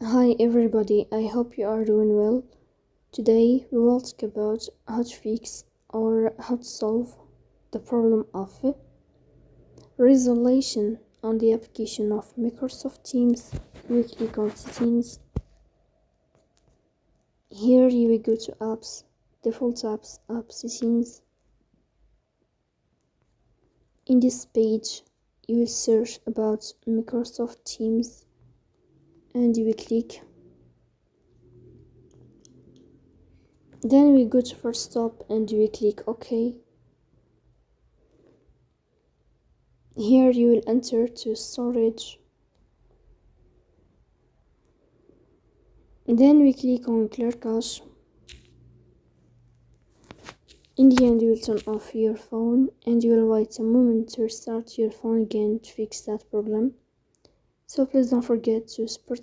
Hi everybody, I hope you are doing well. Today we will talk about how to fix or how to solve the problem of resolution on the application of Microsoft Teams. We click on settings. Here you will go to apps, default apps, app settings. In this page you will search about Microsoft Teams and you will click. Then we go to first stop and you will click OK. Here you will enter to storage. Then we click on clear cache. In the end you will turn off your phone and you will wait a moment to restart your phone again to fix that problem. So please don't forget to support